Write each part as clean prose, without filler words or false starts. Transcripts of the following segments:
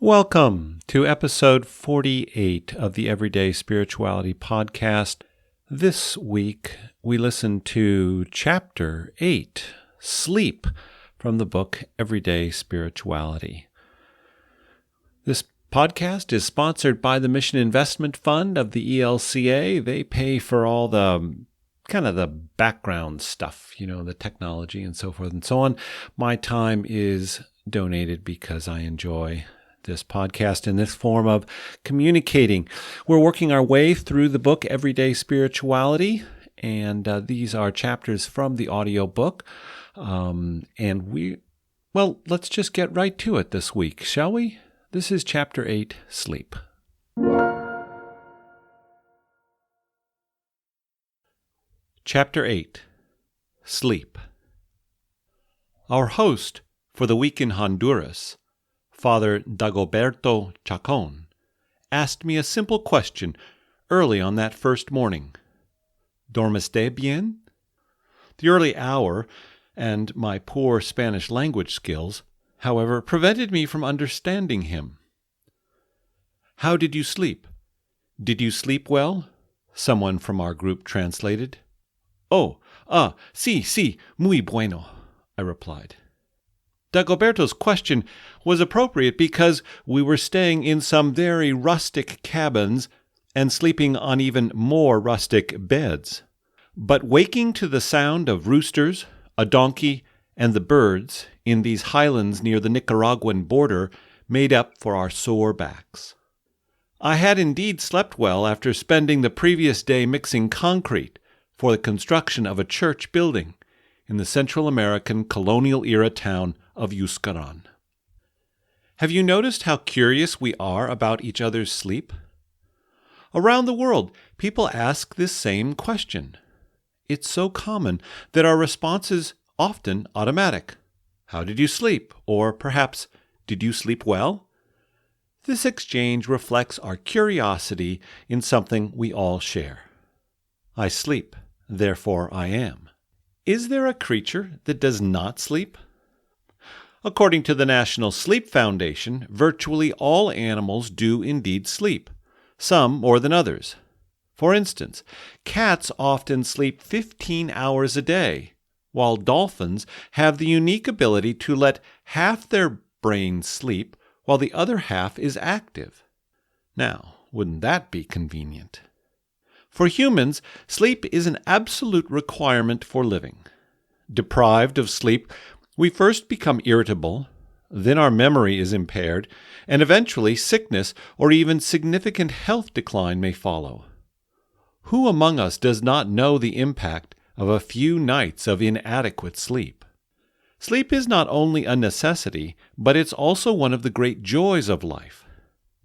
Welcome to episode 48 of the Everyday Spirituality Podcast. This week, we listen to Chapter 8, Sleep, from the book Everyday Spirituality. This podcast is sponsored by the Mission Investment Fund of the ELCA. They pay for all the background stuff, the technology and so forth and so on. My time is donated because I enjoy this podcast in this form of communicating. We're working our way through the book Everyday Spirituality, and these are chapters from the audiobook. Let's just get right to it this week, shall we? This is Chapter 8, Sleep. Chapter 8, Sleep. Our host for the week in Honduras, Father Dagoberto Chacon, asked me a simple question early on that first morning. ¿Dormiste bien? The early hour and my poor Spanish language skills, however, prevented me from understanding him. How did you sleep? Did you sleep well? Someone from our group translated. Sí, muy bueno, I replied. Dagoberto's question was appropriate because we were staying in some very rustic cabins and sleeping on even more rustic beds. But waking to the sound of roosters, a donkey, and the birds in these highlands near the Nicaraguan border made up for our sore backs. I had indeed slept well after spending the previous day mixing concrete for the construction of a church building in the Central American colonial-era town of Yuscarán. Have you noticed how curious we are about each other's sleep? Around the world, people ask this same question. It's so common that our response is often automatic. How did you sleep? Or perhaps, did you sleep well? This exchange reflects our curiosity in something we all share. I sleep, therefore I am. Is there a creature that does not sleep? According to the National Sleep Foundation, virtually all animals do indeed sleep, some more than others. For instance, cats often sleep 15 hours a day, while dolphins have the unique ability to let half their brain sleep while the other half is active. Now, wouldn't that be convenient? For humans, sleep is an absolute requirement for living. Deprived of sleep, we first become irritable, then our memory is impaired, and eventually sickness or even significant health decline may follow. Who among us does not know the impact of a few nights of inadequate sleep? Sleep is not only a necessity, but it's also one of the great joys of life.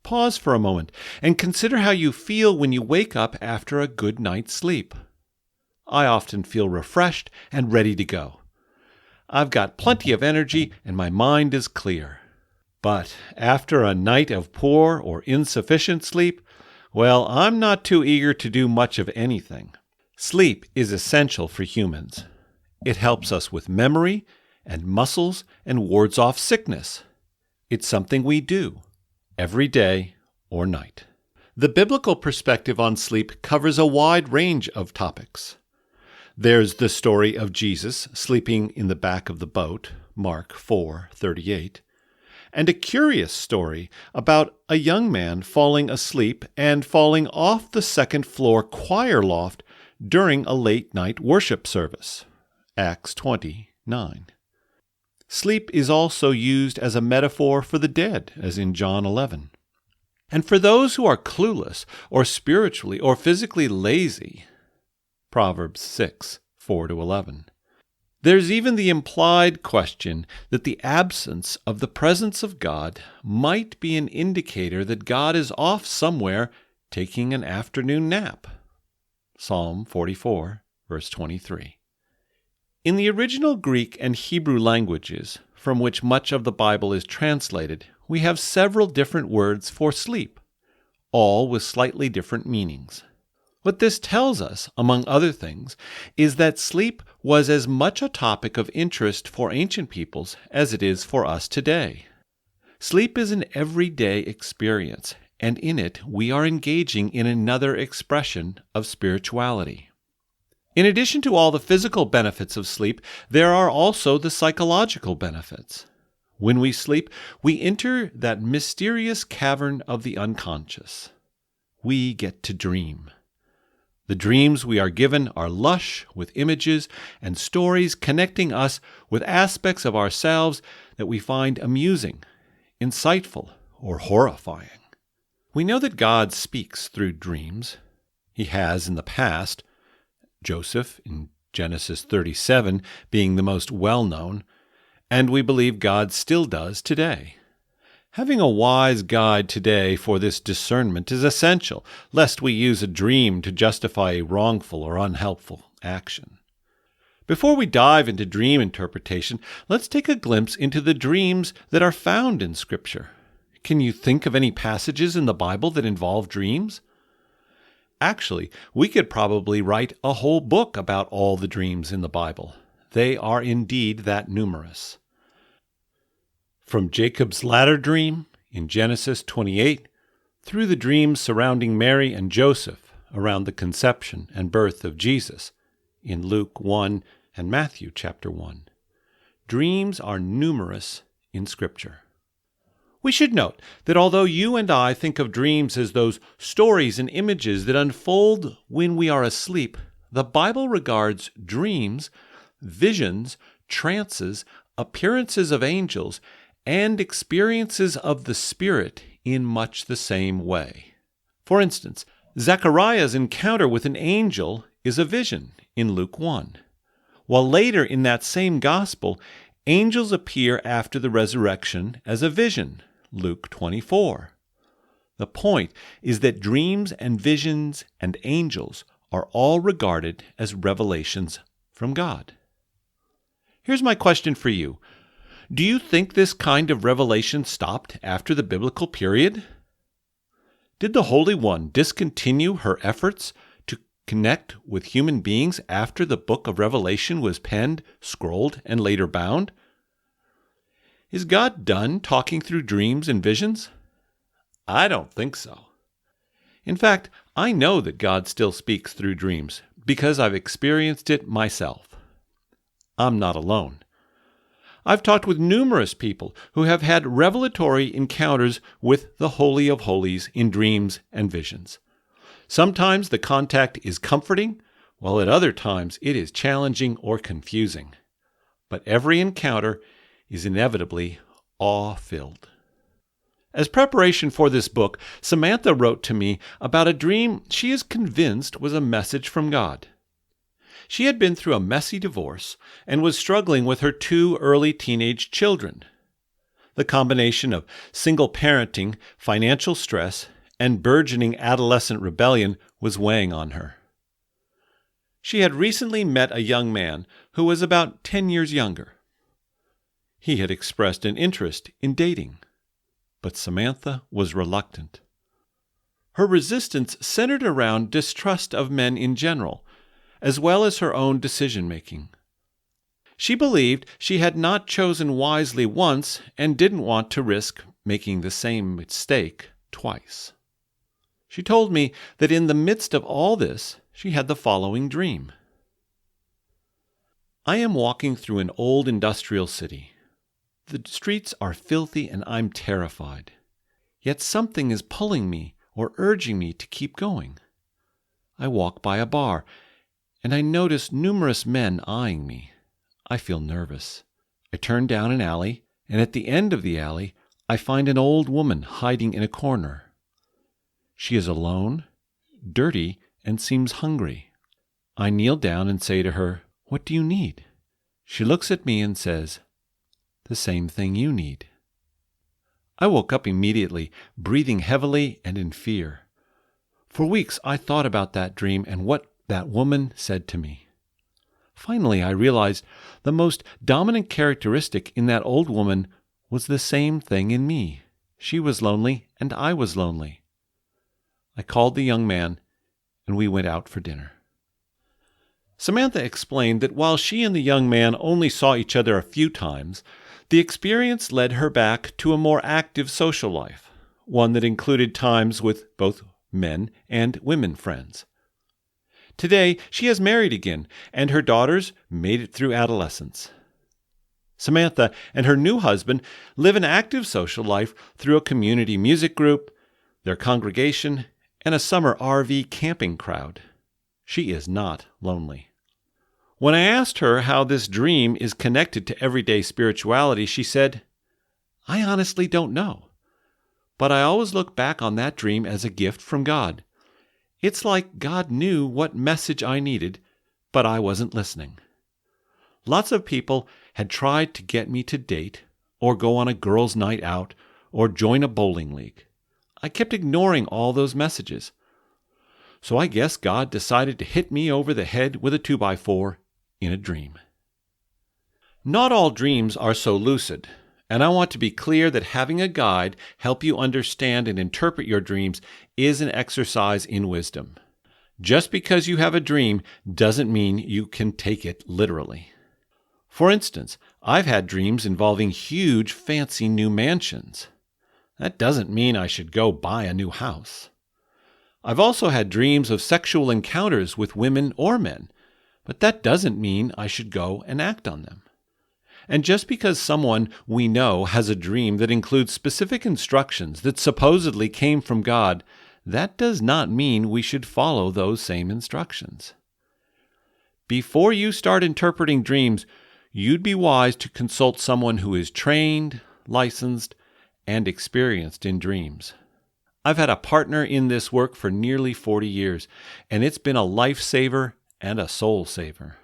Pause for a moment and consider how you feel when you wake up after a good night's sleep. I often feel refreshed and ready to go. I've got plenty of energy and my mind is clear. But after a night of poor or insufficient sleep, well, I'm not too eager to do much of anything. Sleep is essential for humans. It helps us with memory and muscles and wards off sickness. It's something we do every day or night. The biblical perspective on sleep covers a wide range of topics. There's the story of Jesus sleeping in the back of the boat, Mark 4:38, and a curious story about a young man falling asleep and falling off the second-floor choir loft during a late-night worship service, Acts 20:9. Sleep is also used as a metaphor for the dead, as in John 11. And for those who are clueless or spiritually or physically lazy, Proverbs 6:4-11. There's even the implied question that the absence of the presence of God might be an indicator that God is off somewhere taking an afternoon nap. Psalm 44, verse 23. In the original Greek and Hebrew languages, from which much of the Bible is translated, we have several different words for sleep, all with slightly different meanings. What this tells us, among other things, is that sleep was as much a topic of interest for ancient peoples as it is for us today. Sleep is an everyday experience, and in it we are engaging in another expression of spirituality. In addition to all the physical benefits of sleep, there are also the psychological benefits. When we sleep, we enter that mysterious cavern of the unconscious. We get to dream. The dreams we are given are lush with images and stories connecting us with aspects of ourselves that we find amusing, insightful, or horrifying. We know that God speaks through dreams. He has in the past, Joseph in Genesis 37 being the most well-known, and we believe God still does today. Having a wise guide today for this discernment is essential, lest we use a dream to justify a wrongful or unhelpful action. Before we dive into dream interpretation, let's take a glimpse into the dreams that are found in Scripture. Can you think of any passages in the Bible that involve dreams? Actually, we could probably write a whole book about all the dreams in the Bible. They are indeed that numerous. From Jacob's ladder dream in Genesis 28 through the dreams surrounding Mary and Joseph around the conception and birth of Jesus in Luke 1 and Matthew chapter 1. Dreams are numerous in Scripture. We should note that although you and I think of dreams as those stories and images that unfold when we are asleep, the Bible regards dreams, visions, trances, appearances of angels, and experiences of the Spirit in much the same way. For instance, Zechariah's encounter with an angel is a vision in Luke 1, while later in that same gospel, angels appear after the resurrection as a vision, Luke 24. The point is that dreams and visions and angels are all regarded as revelations from God. Here's my question for you. Do you think this kind of revelation stopped after the biblical period? Did the Holy One discontinue her efforts to connect with human beings after the book of Revelation was penned, scrolled, and later bound? Is God done talking through dreams and visions? I don't think so. In fact, I know that God still speaks through dreams because I've experienced it myself. I'm not alone. I've talked with numerous people who have had revelatory encounters with the Holy of Holies in dreams and visions. Sometimes the contact is comforting, while at other times it is challenging or confusing. But every encounter is inevitably awe-filled. As preparation for this book, Samantha wrote to me about a dream she is convinced was a message from God. She had been through a messy divorce and was struggling with her 2 early teenage children. The combination of single parenting, financial stress, and burgeoning adolescent rebellion was weighing on her. She had recently met a young man who was about 10 years younger. He had expressed an interest in dating, but Samantha was reluctant. Her resistance centered around distrust of men in general, as well as her own decision-making. She believed she had not chosen wisely once and didn't want to risk making the same mistake twice. She told me that in the midst of all this, she had the following dream. I am walking through an old industrial city. The streets are filthy and I'm terrified. Yet something is pulling me or urging me to keep going. I walk by a bar, and I notice numerous men eyeing me. I feel nervous. I turn down an alley, and at the end of the alley, I find an old woman hiding in a corner. She is alone, dirty, and seems hungry. I kneel down and say to her, "What do you need?" She looks at me and says, "The same thing you need." I woke up immediately, breathing heavily and in fear. For weeks I thought about that dream and what that woman said to me. Finally, I realized the most dominant characteristic in that old woman was the same thing in me. She was lonely, and I was lonely. I called the young man, and we went out for dinner. Samantha explained that while she and the young man only saw each other a few times, The experience led her back to a more active social life, one that included times with both men and women friends. Today, she has married again, and her daughters made it through adolescence. Samantha and her new husband live an active social life through a community music group, their congregation, and a summer RV camping crowd. She is not lonely. When I asked her how this dream is connected to everyday spirituality, she said, "I honestly don't know, but I always look back on that dream as a gift from God. It's like God knew what message I needed, but I wasn't listening." Lots of people had tried to get me to date, or go on a girls' night out, or join a bowling league. I kept ignoring all those messages. So I guess God decided to hit me over the head with a 2x4 in a dream. Not all dreams are so lucid, and I want to be clear that having a guide help you understand and interpret your dreams is an exercise in wisdom. Just because you have a dream doesn't mean you can take it literally. For instance, I've had dreams involving huge, fancy new mansions. That doesn't mean I should go buy a new house. I've also had dreams of sexual encounters with women or men, but that doesn't mean I should go and act on them. And just because someone we know has a dream that includes specific instructions that supposedly came from God, that does not mean we should follow those same instructions. Before you start interpreting dreams, you'd be wise to consult someone who is trained, licensed, and experienced in dreams. I've had a partner in this work for nearly 40 years, and it's been a lifesaver and a soul saver.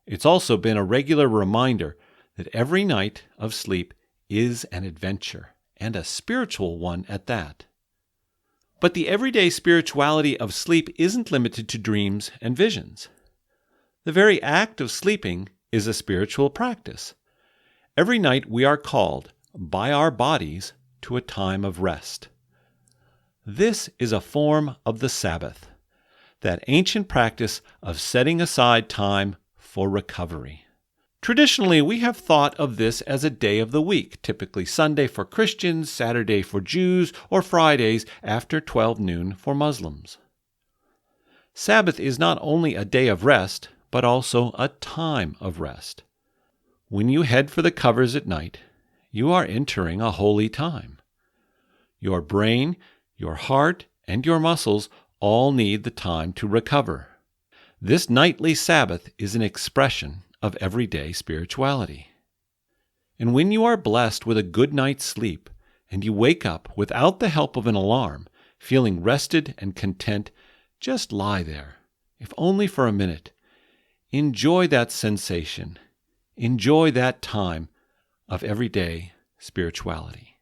It's also been a regular reminder that every night of sleep is an adventure, and a spiritual one at that. But the everyday spirituality of sleep isn't limited to dreams and visions. The very act of sleeping is a spiritual practice. Every night we are called by our bodies to a time of rest. This is a form of the Sabbath, that ancient practice of setting aside time for recovery. Traditionally, we have thought of this as a day of the week, typically Sunday for Christians, Saturday for Jews, or Fridays after 12 noon for Muslims. Sabbath is not only a day of rest, but also a time of rest. When you head for the covers at night, you are entering a holy time. Your brain, your heart, and your muscles all need the time to recover. This nightly Sabbath is an expression of everyday spirituality. And when you are blessed with a good night's sleep, and you wake up without the help of an alarm, feeling rested and content, just lie there, if only for a minute. Enjoy that sensation. Enjoy that time of everyday spirituality.